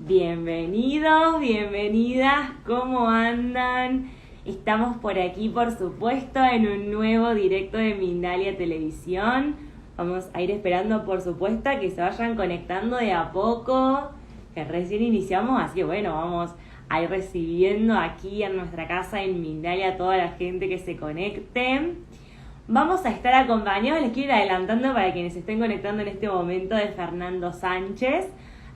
Bienvenidos, bienvenidas, ¿cómo andan? Estamos por aquí, por supuesto, en un nuevo directo de Mindalia Televisión. Vamos a ir esperando, por supuesto, que se vayan conectando de a poco, que recién iniciamos, así que bueno, vamos a ir recibiendo aquí en nuestra casa en Mindalia a toda la gente que se conecte. Vamos a estar acompañados, les quiero ir adelantando para quienes se estén conectando en este momento, de Fernando Sánchez.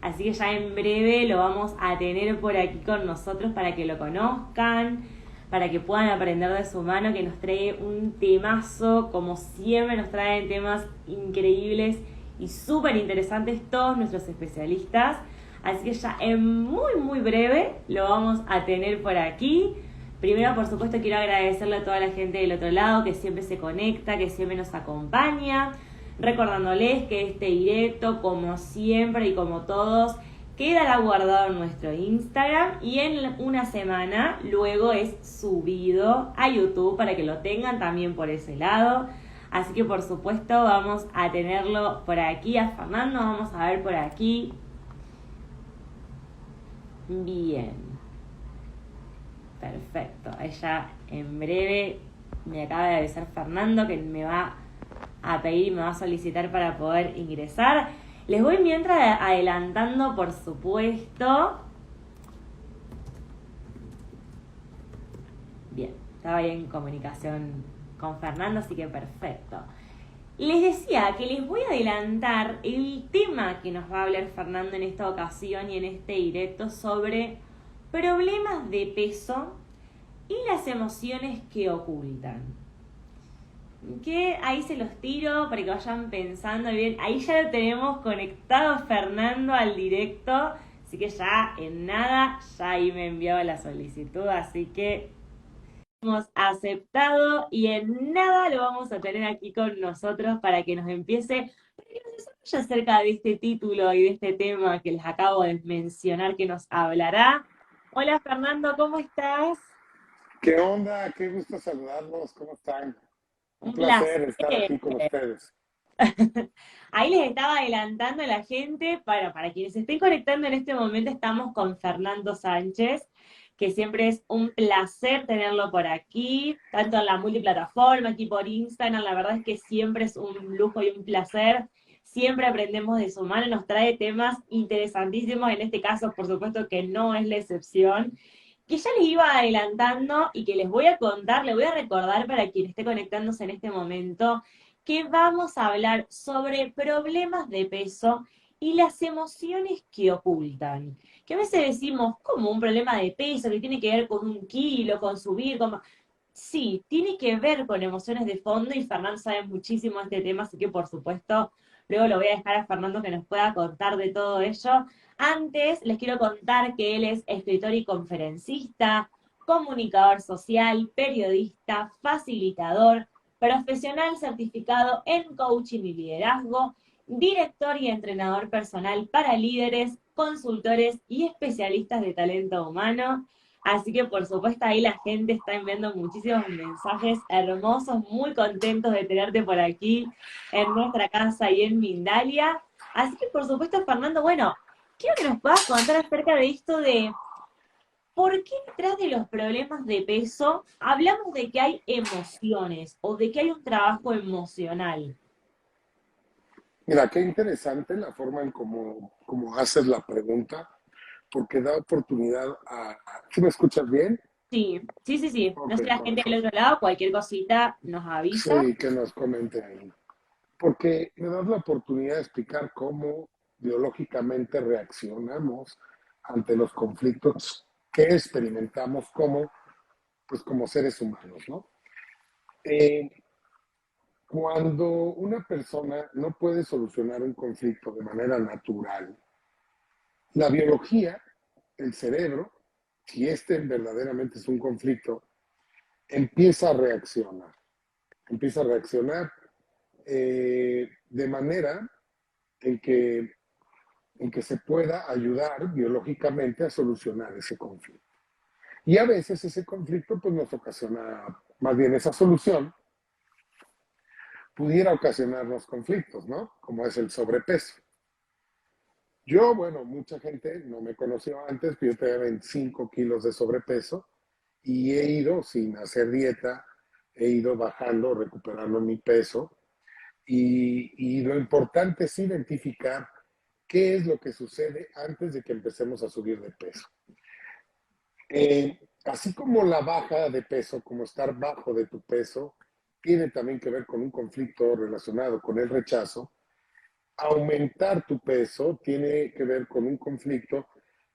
Así que ya en breve lo vamos a tener por aquí con nosotros para que lo conozcan, para que puedan aprender de su mano, que nos trae un temazo, como siempre nos traen temas increíbles y súper interesantes todos nuestros especialistas. Así que ya en muy breve lo vamos a tener por aquí. Primero, por supuesto, quiero agradecerle a toda la gente del otro lado que siempre se conecta, que siempre nos acompaña. Recordándoles que este directo, como siempre y como todos, quedará guardado en nuestro Instagram y en una semana luego es subido a YouTube para que lo tengan también por ese lado. Así que por supuesto vamos a tenerlo por aquí a Fernando, vamos a ver por aquí. Bien. Perfecto. Ella en breve me acaba de avisar Fernando que me va a pedir y me va a solicitar para poder ingresar. Les voy mientras adelantando, por supuesto. Bien, estaba ahí en comunicación con Fernando, así que perfecto. Les decía que les voy a adelantar el tema que nos va a hablar Fernando en esta ocasión y en este directo sobre problemas de peso y las emociones que ocultan. Que ahí se los tiro para que vayan pensando bien. Ahí ya lo tenemos conectado Fernando al directo, así que ya en nada, ya ahí me enviaba la solicitud, así que hemos aceptado y en nada lo vamos a tener aquí con nosotros para que nos empiece, para que nos desarrolle acerca de este título y de este tema que les acabo de mencionar que nos hablará. Hola Fernando, ¿cómo estás? ¿Qué onda? Qué gusto saludarlos. ¿Cómo están? Un Un placer estar placer. aquí con ustedes. Ahí les estaba adelantando a la gente, para quienes se estén conectando en este momento, estamos con Fernando Sánchez, que siempre es un placer tenerlo por aquí, tanto en la multiplataforma, aquí por Instagram, la verdad es que siempre es un lujo y un placer, siempre aprendemos de su mano, nos trae temas interesantísimos, en este caso, por supuesto que no es la excepción, que ya les iba adelantando y que les voy a contar, les voy a recordar para quien esté conectándose en este momento, que vamos a hablar sobre problemas de peso y las emociones que ocultan. Que a veces decimos, como un problema de peso que tiene que ver con un kilo, con subir, con... Sí, tiene que ver con emociones de fondo y Fernando sabe muchísimo de este tema, así que por supuesto, luego lo voy a dejar a Fernando que nos pueda contar de todo ello. Antes les quiero contar que él es escritor y conferencista, comunicador social, periodista, facilitador, profesional certificado en coaching y liderazgo, director y entrenador personal para líderes, consultores y especialistas de talento humano. Así que por supuesto ahí la gente está enviando muchísimos mensajes hermosos, muy contentos de tenerte por aquí en nuestra casa y en Mindalia. Así que por supuesto, Fernando, bueno, quiero que nos puedas contar acerca de esto de ¿por qué detrás de los problemas de peso hablamos de que hay emociones o de que hay un trabajo emocional? Mira, qué interesante la forma en cómo haces la pregunta, porque da oportunidad ¿Sí me escuchas bien? Sí. No Ok, sé, la gente corazón. del otro lado, cualquier cosita nos avisa. Sí, que nos comente ahí. Porque me das la oportunidad de explicar cómo biológicamente reaccionamos ante los conflictos que experimentamos como seres humanos, ¿no? Eh, Cuando una persona no puede solucionar un conflicto de manera natural, la biología, el cerebro, si este verdaderamente es un conflicto, empieza a reaccionar. Empieza a reaccionar de manera en que, en que se pueda ayudar biológicamente a solucionar ese conflicto. Y a veces ese conflicto pues, nos ocasiona, más bien esa solución pudiera ocasionarnos conflictos, ¿no? Como es el sobrepeso. Yo, bueno, mucha gente no me conoció antes, pero yo tenía 25 kilos de sobrepeso y he ido sin hacer dieta, he ido bajando, recuperando mi peso y lo importante es identificar qué es lo que sucede antes de que empecemos a subir de peso. Así como la baja de peso, como estar bajo de tu peso, tiene también que ver con un conflicto relacionado con el rechazo. Aumentar tu peso tiene que ver con un conflicto.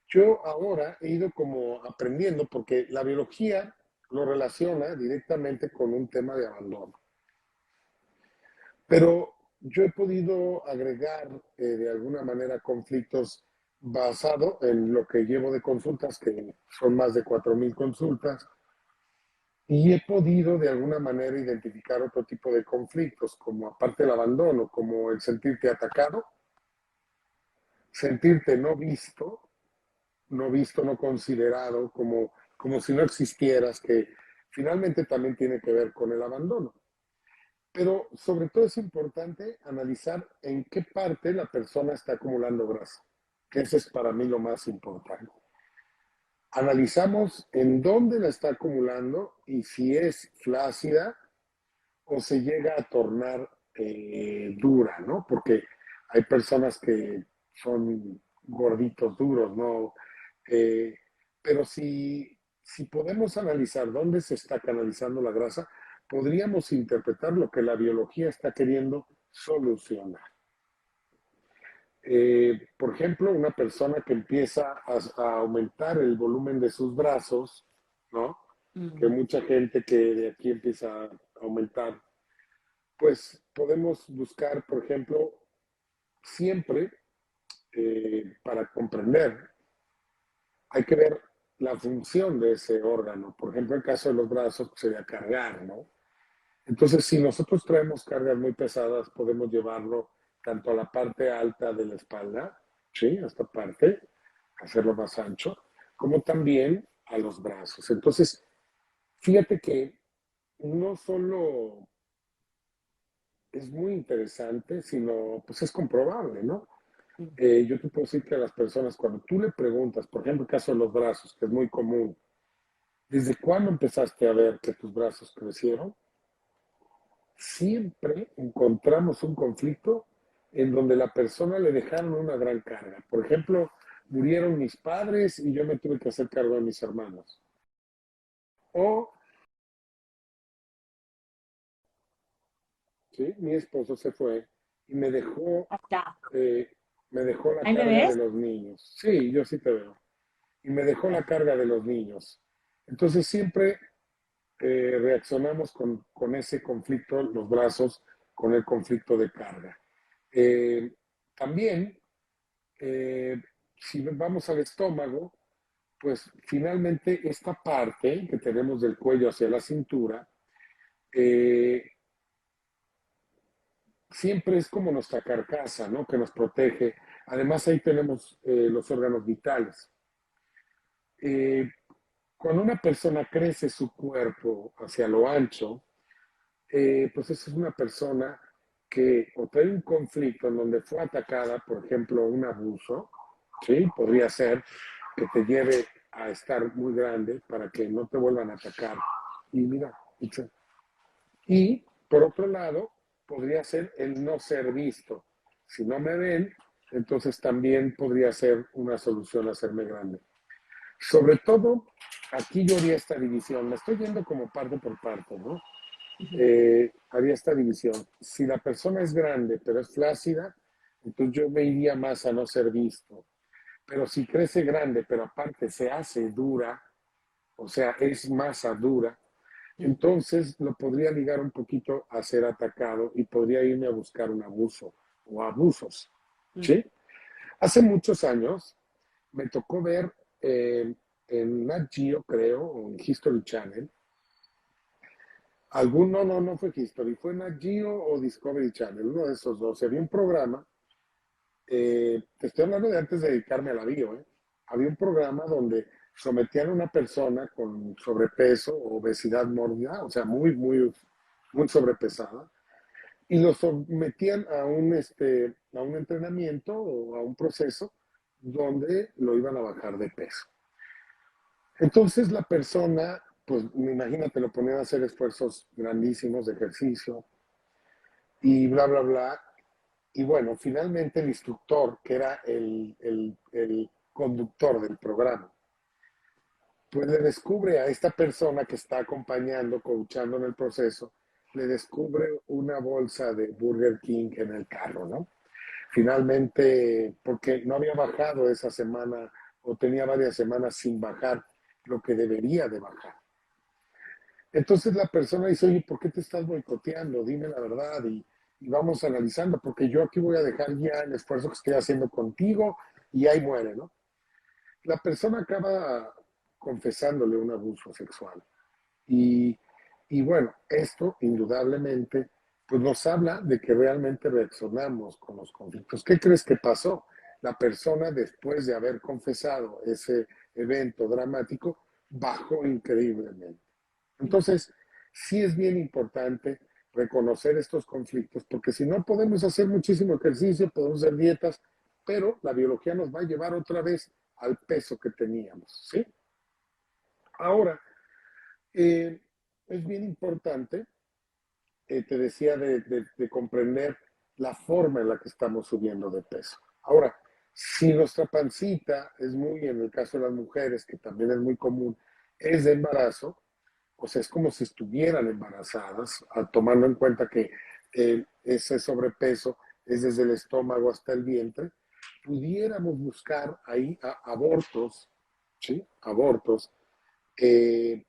Yo ahora he ido como aprendiendo porque la biología lo relaciona directamente con un tema de abandono. Pero yo he podido agregar de alguna manera conflictos basado en lo que llevo de consultas, que son más de 4,000 consultas, y he podido de alguna manera identificar otro tipo de conflictos, como aparte del abandono, como el sentirte atacado, sentirte no visto, no considerado, como si no existieras, que finalmente también tiene que ver con el abandono. Pero sobre todo es importante analizar en qué parte la persona está acumulando grasa, que eso es para mí lo más importante. Analizamos en dónde la está acumulando y si es flácida o se llega a tornar dura, ¿no? Porque hay personas que son gorditos duros, ¿no? Eh, pero si podemos analizar dónde se está canalizando la grasa, podríamos interpretar lo que la biología está queriendo solucionar. Por ejemplo, una persona que empieza a aumentar el volumen de sus brazos, ¿no? Que Mm. mucha gente que de aquí empieza a aumentar, pues podemos buscar, por ejemplo, siempre para comprender, hay que ver la función de ese órgano. Por ejemplo, en el caso de los brazos, pues, sería cargar, ¿no? Entonces, si nosotros traemos cargas muy pesadas, podemos llevarlo tanto a la parte alta de la espalda, ¿sí? A esta parte, hacerlo más ancho, como también a los brazos. Entonces, fíjate que no solo es muy interesante, sino pues es comprobable, ¿no? Mm. Yo te puedo decir que a las personas, cuando tú le preguntas, por ejemplo, el caso de los brazos, que es muy común, ¿desde cuándo empezaste a ver que tus brazos crecieron? Siempre encontramos un conflicto en donde la persona le dejaron una gran carga. Por ejemplo, murieron mis padres y yo me tuve que hacer cargo de mis hermanos. O, ¿sí? Mi esposo se fue y Ahí está. eh, me dejó la ¿Ahí me carga de ves? los niños. Sí, yo sí te veo. Y me dejó la carga de los niños. Entonces siempre reaccionamos con ese conflicto, los brazos, con el conflicto de carga. Eh, también, si vamos al estómago, pues finalmente esta parte que tenemos del cuello hacia la cintura, eh, siempre es como nuestra carcasa, ¿no? Que nos protege. Además ahí tenemos los órganos vitales. Eh, Cuando una persona crece su cuerpo hacia lo ancho, pues esa es una persona que o trae un conflicto en donde fue atacada, por ejemplo, un abuso, ¿sí? Podría ser que te lleve a estar muy grande para que no te vuelvan a atacar. Y mira, y por otro lado, podría ser el no ser visto. Si no me ven, entonces también podría ser una solución hacerme grande. Sobre todo, aquí yo haría esta división. Me estoy yendo como parte por parte, ¿no? Haría esta división. Si la persona es grande, pero es flácida, entonces yo me iría más a no ser visto. Pero si crece grande, pero aparte se hace dura, o sea, es masa dura, entonces lo podría ligar un poquito a ser atacado y podría irme a buscar un abuso o abusos. Mm. ¿Sí? Hace muchos años me tocó ver en Nat Geo, creo, o en History Channel, no fue History, fue Nat Geo o Discovery Channel, uno de esos dos. Había un programa, te estoy hablando de antes de dedicarme a la bio, había un programa donde sometían a una persona con sobrepeso o obesidad mórbida, o sea, muy sobrepesada, y lo sometían a un entrenamiento o a un proceso donde lo iban a bajar de peso. Entonces la persona, pues imagínate, lo ponían a hacer esfuerzos grandísimos de ejercicio y bla, bla, bla. Y bueno, finalmente el instructor, que era el conductor del programa, pues le descubre a esta persona que está acompañando, coachando en el proceso, le descubre una bolsa de Burger King en el carro, ¿no? Finalmente, porque no había bajado esa semana o tenía varias semanas sin bajar lo que debería de bajar. Entonces la persona dice, oye, ¿por qué te estás boicoteando? Dime la verdad y vamos analizando, porque yo aquí voy a dejar ya el esfuerzo que estoy haciendo contigo y ahí muere, ¿no? La persona acaba confesándole un abuso sexual. Y, y bueno, esto indudablemente pues nos habla de que realmente reaccionamos con los conflictos. ¿Qué crees que pasó? La persona, después de haber confesado ese evento dramático, bajó increíblemente. Entonces, sí es bien importante reconocer estos conflictos, porque si no podemos hacer muchísimo ejercicio, podemos hacer dietas, pero la biología nos va a llevar otra vez al peso que teníamos, ¿sí? Ahora, eh, es bien importante, te decía, de comprender la forma en la que estamos subiendo de peso. Ahora, si nuestra pancita es muy, en el caso de las mujeres, que también es muy común, es de embarazo, o sea, es como si estuvieran embarazadas, tomando en cuenta que ese sobrepeso es desde el estómago hasta el vientre, pudiéramos buscar ahí abortos, ¿sí? Abortos, eh,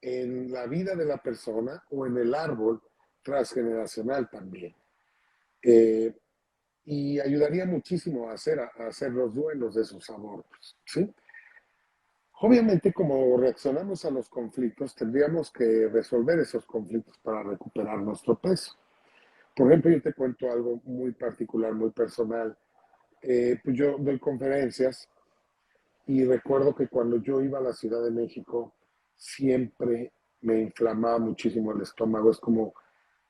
en la vida de la persona o en el árbol transgeneracional también. Eh, y ayudaría muchísimo a hacer los duelos de esos abortos, ¿sí? Obviamente, como reaccionamos a los conflictos, tendríamos que resolver esos conflictos para recuperar nuestro peso. Por ejemplo, yo te cuento algo muy particular, muy personal. Pues yo doy conferencias y recuerdo que cuando yo iba a la Ciudad de México, siempre me inflamaba muchísimo el estómago. Es como,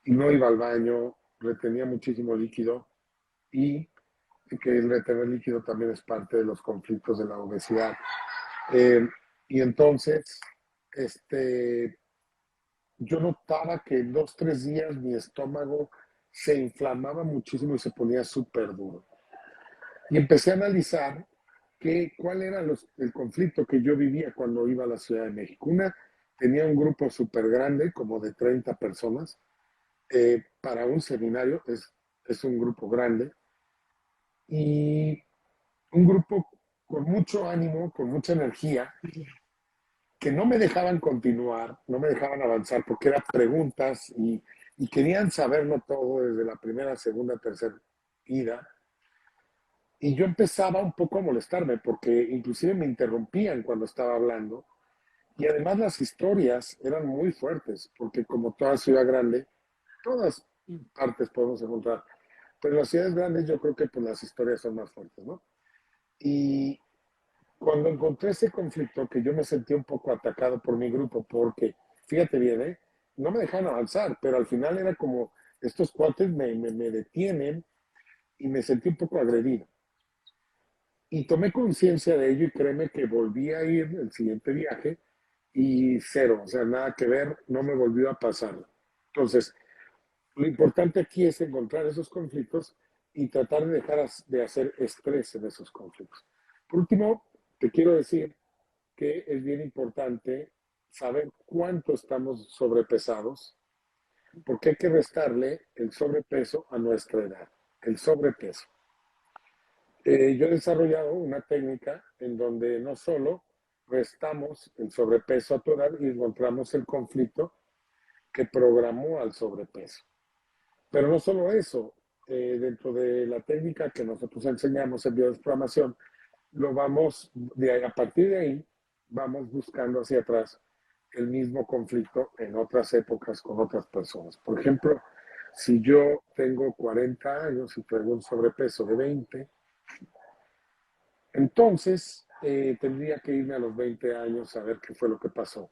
y no iba al baño, retenía muchísimo líquido y que el retener líquido también es parte de los conflictos de la obesidad. Eh, y entonces, este, yo notaba que en 2, 3 días mi estómago se inflamaba muchísimo y se ponía súper duro. Y empecé a analizar cuál era el conflicto que yo vivía cuando iba a la Ciudad de México. Tenía un grupo súper grande, como de 30 personas, para un seminario, es un grupo grande, y un grupo con mucho ánimo, con mucha energía, que no me dejaban continuar, no me dejaban avanzar, porque eran preguntas y querían saberlo todo desde la primera, segunda, tercera ida. Y yo empezaba un poco a molestarme, porque inclusive me interrumpían cuando estaba hablando. Y además las historias eran muy fuertes, porque como toda ciudad grande, todas partes podemos encontrar, pero en las ciudades grandes yo creo que pues, las historias son más fuertes, ¿no? Y cuando encontré ese conflicto, que yo me sentí un poco atacado por mi grupo, porque, fíjate bien, ¿eh? No me dejan avanzar, pero al final era como, estos cuates me detienen y me sentí un poco agredido. Y tomé conciencia de ello y créeme que volví a ir el siguiente viaje y cero, o sea, nada que ver, no me volvió a pasar. Entonces, lo importante aquí es encontrar esos conflictos y tratar de dejar de hacer estrés en esos conflictos. Por último, te quiero decir que es bien importante saber cuánto estamos sobrepesados, porque hay que restarle el sobrepeso a nuestra edad, el sobrepeso. Yo he desarrollado una técnica en donde no solo restamos el sobrepeso a tu edad y encontramos el conflicto que programó al sobrepeso. Pero no solo eso, dentro de la técnica que nosotros enseñamos en biodesprogramación, a partir de ahí, vamos buscando hacia atrás el mismo conflicto en otras épocas con otras personas. Por ejemplo, si yo tengo 40 años y tengo un sobrepeso de 20, entonces tendría que irme a los 20 años a ver qué fue lo que pasó.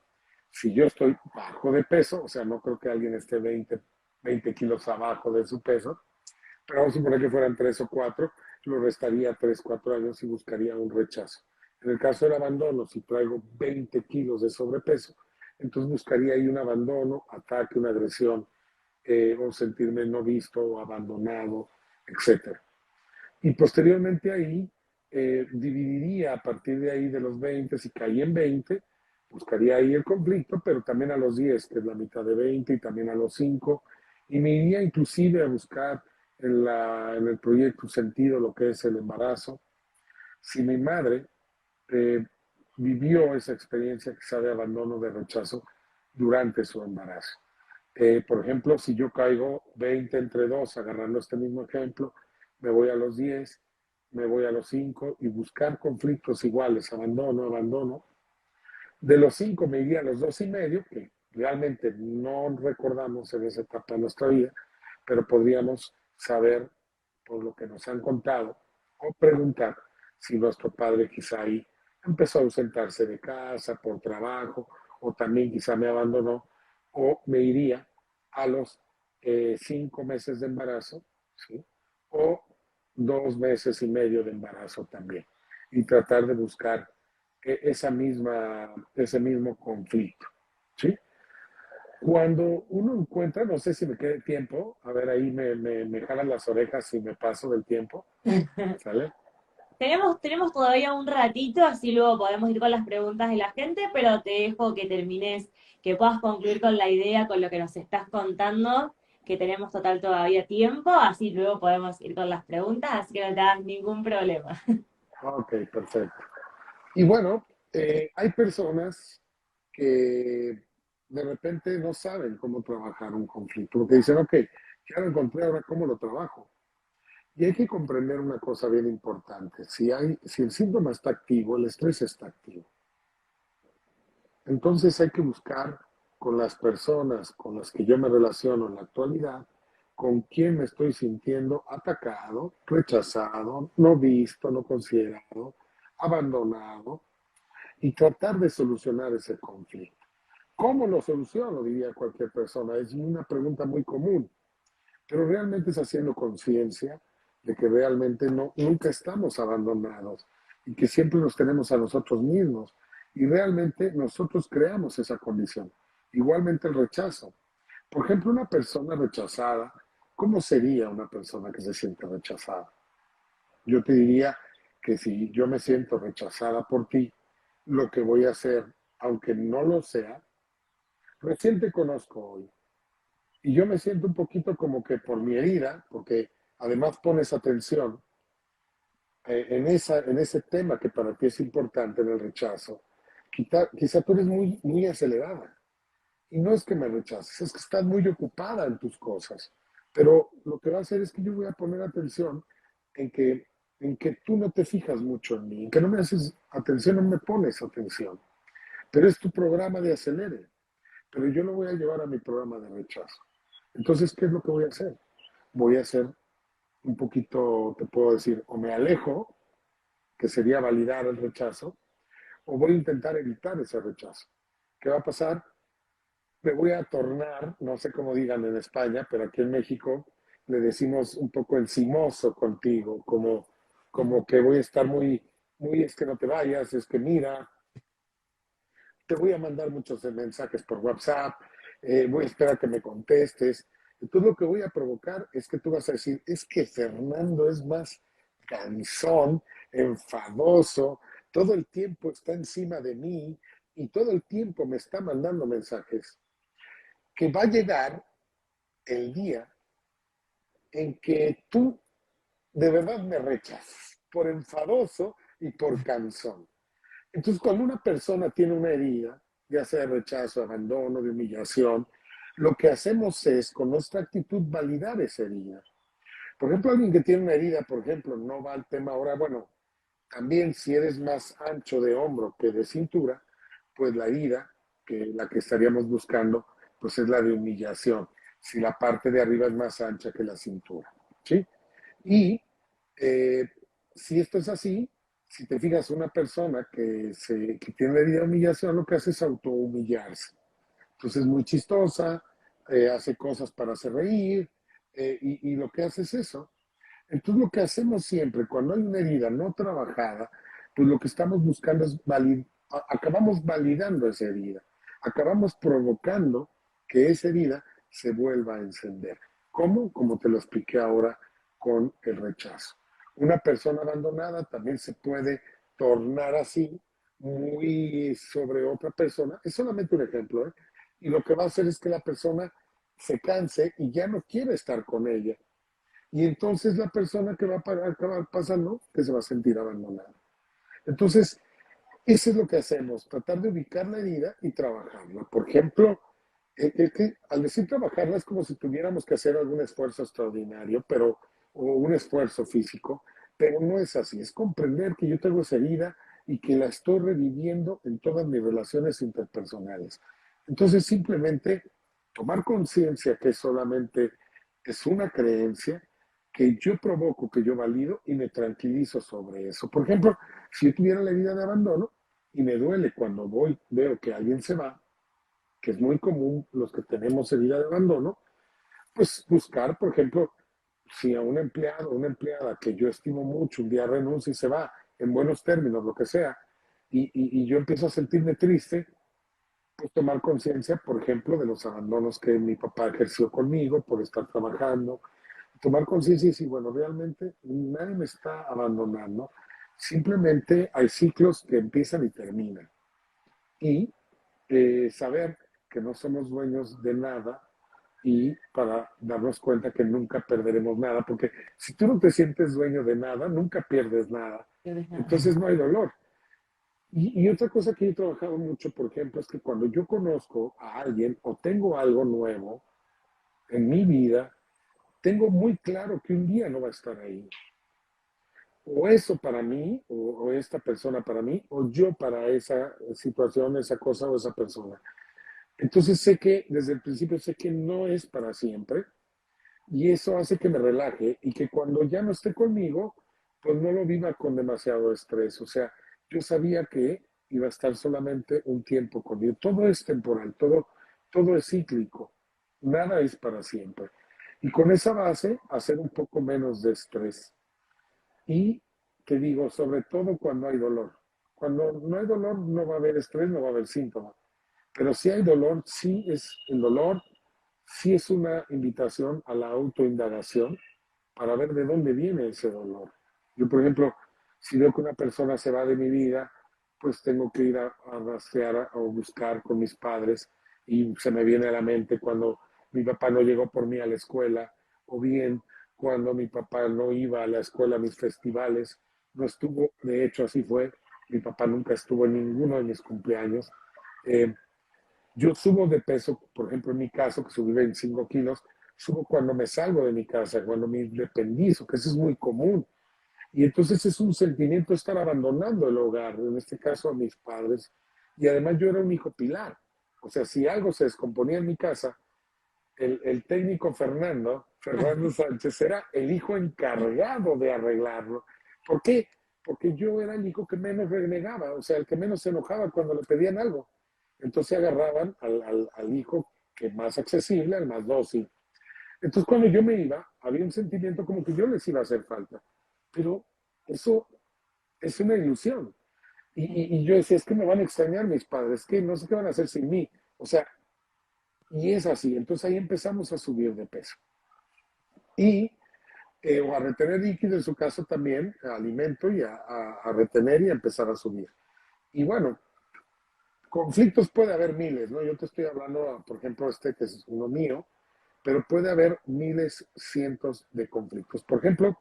Si yo estoy bajo de peso, o sea, no creo que alguien esté 20 kilos abajo de su peso, pero vamos a suponer que fueran 3 o 4, lo restaría 3, 4 años y buscaría un rechazo. En el caso del abandono, si traigo 20 kilos de sobrepeso, entonces buscaría ahí un abandono, ataque, una agresión, o sentirme no visto o abandonado, etcétera. Y posteriormente ahí dividiría a partir de ahí de los 20, si caí en 20, buscaría ahí el conflicto, pero también a los 10, que es la mitad de 20, y también a los 5, y me iría inclusive a buscar en el proyecto sentido lo que es el embarazo. Si mi madre eh, vivió esa experiencia quizá de abandono, de rechazo durante su embarazo. Por ejemplo, si yo caigo 20 entre 2, agarrando este mismo ejemplo, me voy a los 10, me voy a los 5 y buscar conflictos iguales, abandono, abandono. De los 5 me iría a los 2,5, que realmente no recordamos en esa etapa de nuestra vida, pero podríamos saber por lo que nos han contado o preguntar si nuestro padre quizá ahí empezó a ausentarse de casa por trabajo o también quizá me abandonó o me iría a los 5 meses de embarazo, ¿sí? O 2 meses y medio de embarazo también y tratar de buscar ese mismo conflicto, ¿sí? Cuando uno encuentra, no sé si me quede tiempo, a ver, ahí me jalan las orejas y me paso del tiempo, ¿sale? Tenemos todavía un ratito, así luego podemos ir con las preguntas de la gente, pero te dejo que termines, que puedas concluir con la idea, con lo que nos estás contando, que tenemos total todavía tiempo, así luego podemos ir con las preguntas, así que no te hagas ningún problema. Ok, perfecto. Y bueno, hay personas que de repente no saben cómo trabajar un conflicto, porque dicen, ok, ya lo encontré, ahora cómo lo trabajo. Y hay que comprender una cosa bien importante. Si el síntoma está activo, el estrés está activo. Entonces hay que buscar con las personas con las que yo me relaciono en la actualidad, con quién me estoy sintiendo atacado, rechazado, no visto, no considerado, abandonado, y tratar de solucionar ese conflicto. ¿Cómo lo soluciono? Diría cualquier persona. Es una pregunta muy común, pero realmente es haciendo conciencia de que realmente no, nunca estamos abandonados y que siempre nos tenemos a nosotros mismos y realmente nosotros creamos esa condición. Igualmente el rechazo. Por ejemplo, una persona rechazada, ¿cómo sería una persona que se siente rechazada? Yo te diría que si yo me siento rechazada por ti, lo que voy a hacer, aunque no lo sea, recién te conozco hoy. Y yo me siento un poquito como que por mi herida, porque además pones atención en ese tema que para ti es importante, en el rechazo. Quizá tú eres muy, muy acelerada. Y no es que me rechaces, es que estás muy ocupada en tus cosas. Pero lo que va a hacer es que yo voy a poner atención en que, en que tú no te fijas mucho en mí, en que no me haces atención, no me pones atención. Pero es tu programa de acelere. Pero yo lo voy a llevar a mi programa de rechazo. Entonces, ¿qué es lo que voy a hacer? Voy a hacer un poquito, te puedo decir, o me alejo, que sería validar el rechazo, o voy a intentar evitar ese rechazo. ¿Qué va a pasar? Me voy a tornar, no sé cómo digan en España, pero aquí en México le decimos un poco encimoso contigo, como que voy a estar muy, muy, es que no te vayas, es que mira, te voy a mandar muchos mensajes por WhatsApp, voy a esperar que me contestes. Entonces lo que voy a provocar es que tú vas a decir, es que Fernando es más cansón, enfadoso, todo el tiempo está encima de mí y todo el tiempo me está mandando mensajes, que va a llegar el día en que tú de verdad me rechazas por enfadoso y por cansón. Entonces, cuando una persona tiene una herida, ya sea de rechazo, abandono, de humillación, lo que hacemos es, con nuestra actitud, validar esa herida. Por ejemplo, alguien que tiene una herida, por ejemplo, no va al tema ahora, bueno, también si eres más ancho de hombro que de cintura, pues la herida, que la que estaríamos buscando, pues es la de humillación, si la parte de arriba es más ancha que la cintura, ¿sí? Y eh, si esto es así, si te fijas, una persona que tiene herida de humillación, lo que hace es autohumillarse. Entonces es muy chistosa, hace cosas para hacer reír, y lo que hace es eso. Entonces lo que hacemos siempre, cuando hay una herida no trabajada, pues lo que estamos buscando es acabamos validando esa herida, acabamos provocando que esa herida se vuelva a encender. ¿Cómo? Como te lo expliqué ahora con el rechazo. Una persona abandonada también se puede tornar así, muy sobre otra persona. Es solamente un ejemplo, ¿eh? Y lo que va a hacer es que la persona se canse y ya no quiere estar con ella. Y entonces la persona que va a acabar pasando, que se va a sentir abandonada. Entonces, eso es lo que hacemos, tratar de ubicar la herida y trabajarla. Por ejemplo, es que al decir trabajarla es como si tuviéramos que hacer algún esfuerzo extraordinario, pero, o un esfuerzo físico, pero no es así. Es comprender que yo tengo esa herida y que la estoy reviviendo en todas mis relaciones interpersonales. Entonces, simplemente tomar conciencia que solamente es una creencia que yo provoco, que yo valido y me tranquilizo sobre eso. Por ejemplo, si yo tuviera la herida de abandono y me duele cuando voy, veo que alguien se va, que es muy común los que tenemos herida de abandono, pues buscar, por ejemplo, si a un empleado o una empleada que yo estimo mucho un día renuncia y se va, en buenos términos, lo que sea, y yo empiezo a sentirme triste, pues tomar conciencia, por ejemplo, de los abandonos que mi papá ejerció conmigo por estar trabajando, tomar conciencia y decir, bueno, realmente nadie me está abandonando, simplemente hay ciclos que empiezan y terminan. Y saber que no somos dueños de nada y para darnos cuenta que nunca perderemos nada, porque si tú no te sientes dueño de nada, nunca pierdes nada. Tienes nada. Entonces no hay dolor. Y otra cosa que he trabajado mucho, por ejemplo, es que cuando yo conozco a alguien o tengo algo nuevo en mi vida, tengo muy claro que un día no va a estar ahí. O eso para mí, o esta persona para mí, o yo para esa situación, esa cosa o esa persona. Entonces sé que desde el principio sé que no es para siempre y eso hace que me relaje y que cuando ya no esté conmigo, pues no lo viva con demasiado estrés. O sea, yo sabía que iba a estar solamente un tiempo conmigo. Todo es temporal, todo es cíclico, nada es para siempre. Y con esa base, hacer un poco menos de estrés. Y te digo, sobre todo cuando hay dolor. Cuando no hay dolor, no va a haber estrés, no va a haber síntomas. Pero si hay dolor, sí es el dolor, sí es una invitación a la autoindagación para ver de dónde viene ese dolor. Yo, por ejemplo, si veo que una persona se va de mi vida, pues tengo que ir a rastrear o buscar con mis padres y se me viene a la mente cuando mi papá no llegó por mí a la escuela o bien cuando mi papá no iba a la escuela a mis festivales, no estuvo, de hecho así fue, mi papá nunca estuvo en ninguno de mis cumpleaños. Eh, yo subo de peso, por ejemplo, en mi caso, que subí 25 kilos, subo cuando me salgo de mi casa, cuando me independizo, que eso es muy común. Y entonces es un sentimiento estar abandonando el hogar, en este caso a mis padres. Y además yo era un hijo pilar. O sea, si algo se descomponía en mi casa, el técnico Fernando Sánchez, era el hijo encargado de arreglarlo. ¿Por qué? Porque yo era el hijo que menos renegaba, o sea, el que menos se enojaba cuando le pedían algo. Entonces agarraban al hijo que más accesible, al más dócil. Entonces cuando yo me iba, había un sentimiento como que yo les iba a hacer falta. Pero eso es una ilusión. Y yo decía, es que me van a extrañar mis padres, que no sé qué van a hacer sin mí. O sea, y es así. Entonces ahí empezamos a subir de peso. Y o a retener líquido, en su caso también, a alimento y a retener y a empezar a subir. Y bueno, conflictos puede haber miles, ¿no? Yo te estoy hablando, por ejemplo, este que es uno mío, pero puede haber miles, cientos de conflictos. Por ejemplo,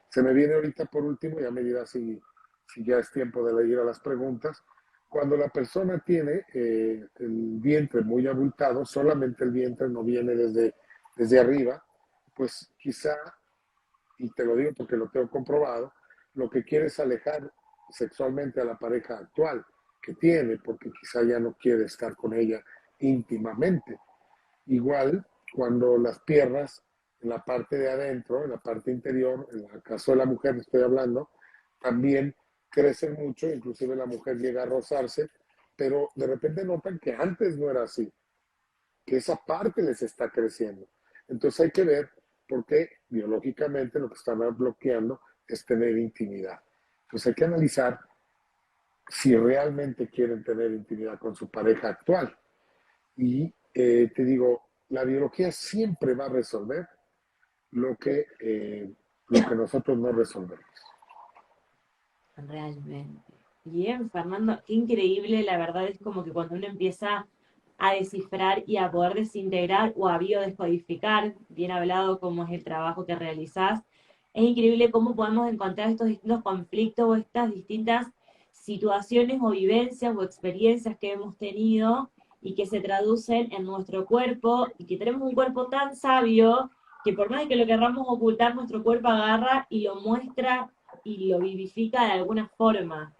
se me viene ahorita por último, ya me dirás si ya es tiempo de ir a las preguntas, cuando la persona tiene el vientre muy abultado, solamente el vientre no viene desde arriba, pues quizá, y te lo digo porque lo tengo comprobado, lo que quiere es alejar sexualmente a la pareja actual que tiene, porque quizá ya no quiere estar con ella íntimamente. Igual cuando las piernas en la parte de adentro, en la parte interior, en el caso de la mujer estoy hablando, también crecen mucho, inclusive la mujer llega a rozarse, pero de repente notan que antes no era así, que esa parte les está creciendo. Entonces hay que ver por qué biológicamente lo que están bloqueando es tener intimidad. Entonces hay que analizar si realmente quieren tener intimidad con su pareja actual. Y te digo, la biología siempre va a resolver lo que nosotros no resolvemos. Realmente. Bien, Fernando, qué increíble, la verdad es como que cuando uno empieza a descifrar y a poder desintegrar o a biodescodificar, bien hablado como es el trabajo que realizás, es increíble cómo podemos encontrar estos distintos conflictos o estas distintas situaciones o vivencias o experiencias que hemos tenido y que se traducen en nuestro cuerpo y que tenemos un cuerpo tan sabio que por más de que lo querramos ocultar, nuestro cuerpo agarra y lo muestra y lo vivifica de alguna forma.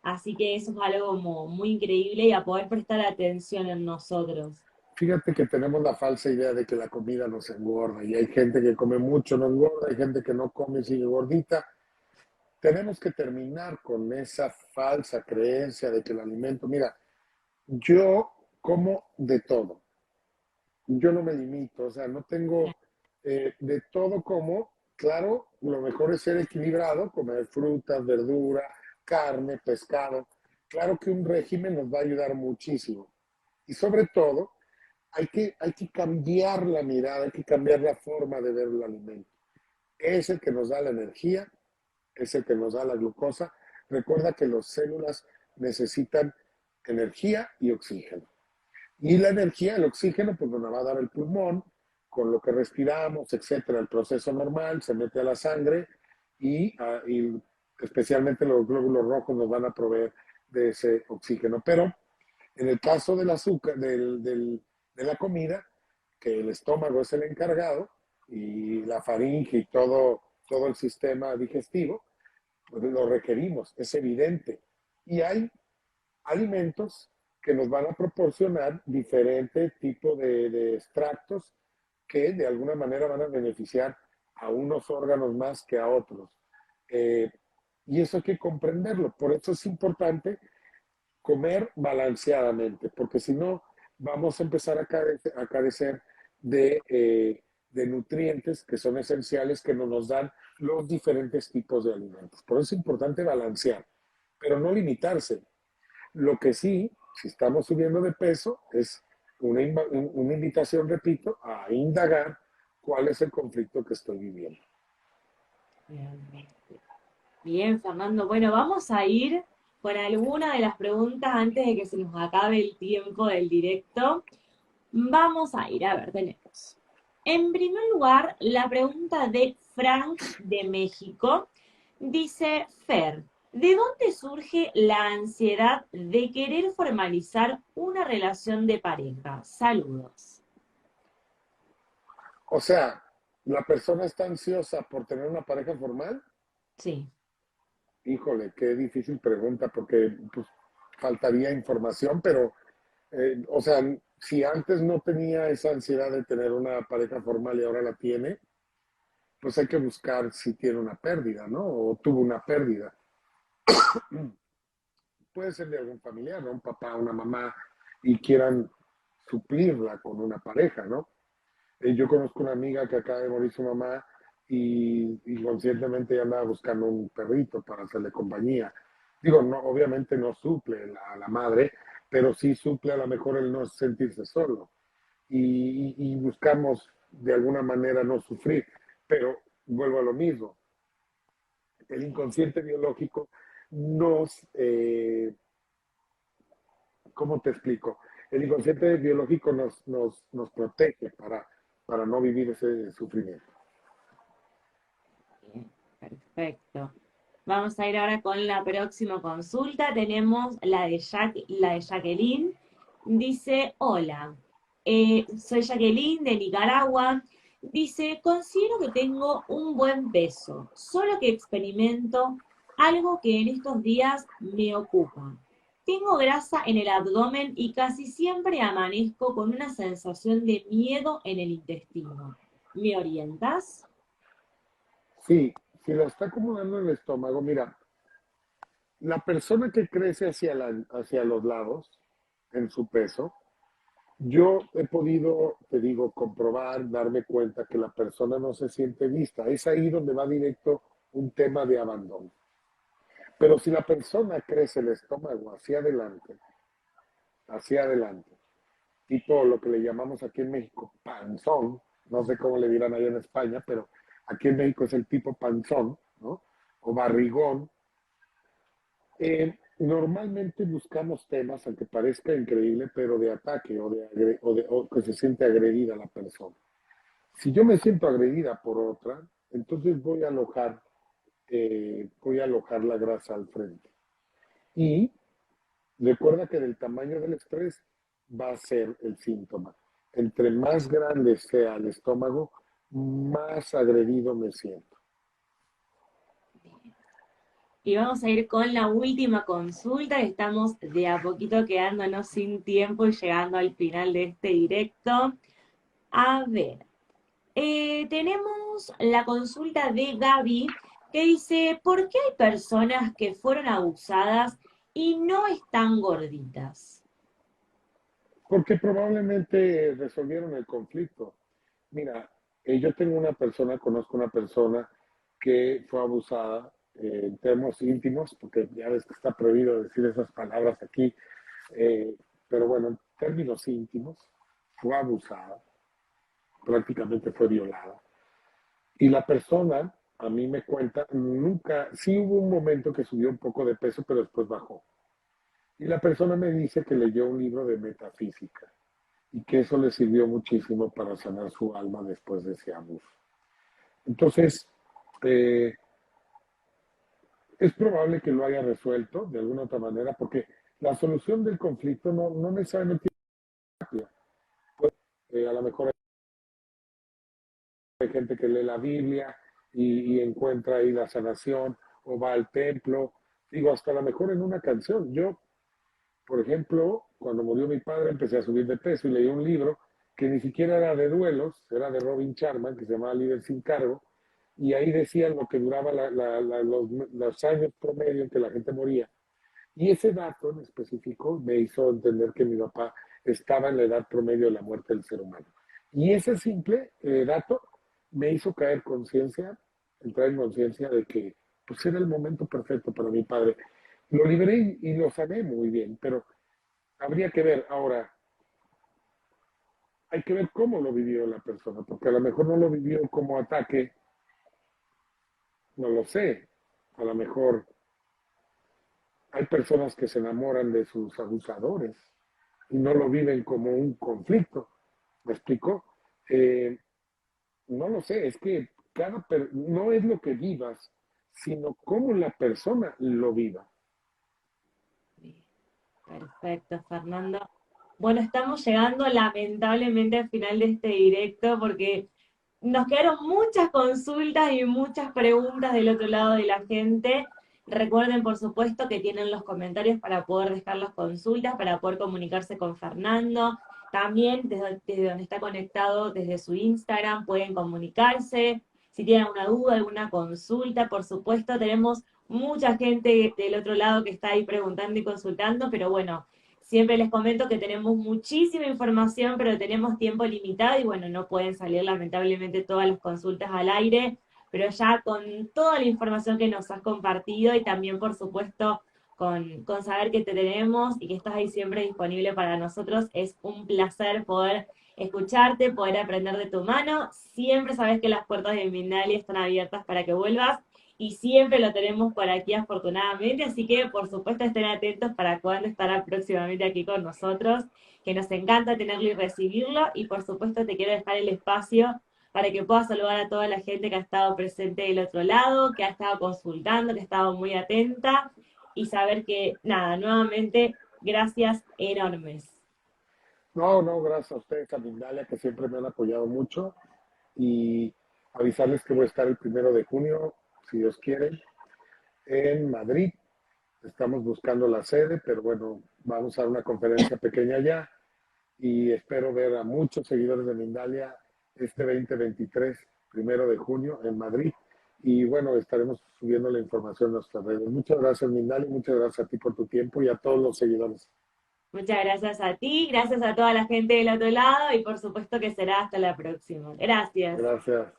Así que eso es algo como muy increíble y a poder prestar atención en nosotros. Fíjate que tenemos la falsa idea de que la comida nos engorda y hay gente que come mucho, no engorda, hay gente que no come y sigue gordita. Tenemos que terminar con esa falsa creencia de que el alimento, mira, yo como de todo, yo no me limito, o sea, no tengo de todo como, claro, lo mejor es ser equilibrado, comer frutas, verdura, carne, pescado. Claro que un régimen nos va a ayudar muchísimo. Y sobre todo, hay que cambiar la mirada, hay que cambiar la forma de ver el alimento. Es el que nos da la energía, es el que nos da la glucosa. Recuerda que las células necesitan energía y oxígeno. Y la energía, el oxígeno, pues nos va a dar el pulmón, con lo que respiramos, etcétera. El proceso normal se mete a la sangre y especialmente los glóbulos rojos nos van a proveer de ese oxígeno. Pero en el caso del azúcar, de la comida, que el estómago es el encargado y la faringe y todo el sistema digestivo, pues lo requerimos, es evidente. Y hay alimentos que nos van a proporcionar diferentes tipos de extractos que de alguna manera van a beneficiar a unos órganos más que a otros. Eh, y eso hay que comprenderlo. Por eso es importante comer balanceadamente, porque si no, vamos a empezar a carecer de nutrientes que son esenciales que nos dan los diferentes tipos de alimentos. Por eso es importante balancear, pero no limitarse. Lo que sí, si estamos subiendo de peso, es una invitación, repito, a indagar cuál es el conflicto que estoy viviendo. Realmente. Bien, Fernando. Bueno, vamos a ir con alguna de las preguntas antes de que se nos acabe el tiempo del directo. Vamos a ir, a ver, tenemos. En primer lugar, la pregunta de Frank de México dice, Fer, ¿de dónde surge la ansiedad de querer formalizar una relación de pareja? Saludos. O sea, la persona está ansiosa por tener una pareja formal. Sí, Híjole, qué difícil pregunta porque pues, faltaría información, pero, o sea, si antes no tenía esa ansiedad de tener una pareja formal y ahora la tiene, pues hay que buscar si tiene una pérdida, ¿no? O tuvo una pérdida. Puede ser de algún familiar, ¿no? Un papá, una mamá, y quieran suplirla con una pareja, ¿no? Yo conozco una amiga que acaba de morir su mamá y conscientemente ya andaba buscando un perrito para hacerle compañía. Digo, no, obviamente no suple a la madre, pero sí suple a lo mejor el no sentirse solo. Y buscamos de alguna manera no sufrir. Pero vuelvo a lo mismo, el inconsciente biológico nos, ¿cómo te explico? El inconsciente biológico nos protege para no vivir ese sufrimiento. bien, perfecto. Vamos a ir ahora con la próxima consulta. Tenemos la de Jacqueline. Dice, hola, soy Jacqueline de Nicaragua. Dice, considero que tengo un buen peso, solo que experimento algo que en estos días me ocupa. Tengo grasa en el abdomen y casi siempre amanezco con una sensación de miedo en el intestino. ¿Me orientas? Sí, si lo está acumulando en el estómago, mira, la persona que crece hacia los lados en su peso Yo he podido, te digo, comprobar, darme cuenta que la persona no se siente vista. Es ahí donde va directo un tema de abandono. Pero si la persona crece el estómago hacia adelante, tipo lo que le llamamos aquí en México panzón, no sé cómo le dirán allá en España, pero aquí en México es el tipo panzón, ¿no? O barrigón. Normalmente buscamos temas, aunque parezca increíble, pero de ataque o que se siente agredida la persona. Si yo me siento agredida por otra, entonces voy a alojar la grasa al frente. Y recuerda que del tamaño del estrés va a ser el síntoma. Entre más grande sea el estómago, más agredido me siento. Y vamos a ir con la última consulta, que estamos de a poquito quedándonos sin tiempo y llegando al final de este directo. A ver, tenemos la consulta de Gaby que dice, ¿por qué hay personas que fueron abusadas y no están gorditas? Porque probablemente resolvieron el conflicto. Mira, yo tengo una persona, conozco una persona que fue abusada en términos íntimos, porque ya ves que está prohibido decir esas palabras aquí, eh, pero bueno, en términos íntimos, fue abusada, prácticamente fue violada. Y la persona, a mí me cuenta, nunca, sí hubo un momento que subió un poco de peso, pero después bajó. Y la persona me dice que leyó un libro de metafísica y que eso le sirvió muchísimo para sanar su alma después de ese abuso. Entonces, eh, es probable que lo haya resuelto de alguna otra manera, porque la solución del conflicto no necesariamente a lo mejor hay gente que lee la Biblia y encuentra ahí la sanación o va al templo, digo, hasta a lo mejor en una canción. Yo, por ejemplo, cuando murió mi padre empecé a subir de peso y leí un libro que ni siquiera era de duelos, era de Robin Sharma, que se llamaba Líder sin cargo, y ahí decían lo que duraba los años promedio en que la gente moría. Y ese dato en específico me hizo entender que mi papá estaba en la edad promedio de la muerte del ser humano. Y ese simple dato me hizo caer conciencia, entrar en conciencia de que pues era el momento perfecto para mi padre. Lo liberé y lo sané muy bien, pero habría que ver ahora, hay que ver cómo lo vivió la persona, porque a lo mejor no lo vivió como ataque, no lo sé, a lo mejor hay personas que se enamoran de sus abusadores y no lo viven como un conflicto. ¿Me explico? Eh, no lo sé, es que no es lo que vivas, sino cómo la persona lo viva. Perfecto, Fernando. Bueno, estamos llegando lamentablemente al final de este directo porque nos quedaron muchas consultas y muchas preguntas del otro lado de la gente. Recuerden, por supuesto, que tienen los comentarios para poder dejar las consultas, para poder comunicarse con Fernando. También desde donde está conectado, desde su Instagram, pueden comunicarse. Si tienen alguna duda, alguna consulta, por supuesto, tenemos mucha gente del otro lado que está ahí preguntando y consultando, pero bueno, siempre les comento que tenemos muchísima información, pero tenemos tiempo limitado y bueno, no pueden salir lamentablemente todas las consultas al aire, pero ya con toda la información que nos has compartido y también, por supuesto, con saber que te tenemos y que estás ahí siempre disponible para nosotros, es un placer poder escucharte, poder aprender de tu mano. Siempre sabes que las puertas de Mindalia están abiertas para que vuelvas y siempre lo tenemos por aquí afortunadamente, así que por supuesto estén atentos para cuando estará próximamente aquí con nosotros, que nos encanta tenerlo y recibirlo y por supuesto te quiero dejar el espacio para que puedas saludar a toda la gente que ha estado presente del otro lado, que ha estado consultando, que ha estado muy atenta y saber que nada, nuevamente gracias enormes. No, gracias a ustedes, a Mindalia, que siempre me han apoyado mucho. Y avisarles que voy a estar el 1 de junio, si Dios quiere, en Madrid. Estamos buscando la sede, pero bueno, vamos a dar una conferencia pequeña allá y espero ver a muchos seguidores de Mindalia este 2023, 1 de junio, en Madrid. Y bueno, estaremos subiendo la información en nuestras redes. Muchas gracias, Mindalia, muchas gracias a ti por tu tiempo y a todos los seguidores. Muchas gracias a ti, gracias a toda la gente del otro lado y por supuesto que será hasta la próxima. Gracias. Gracias.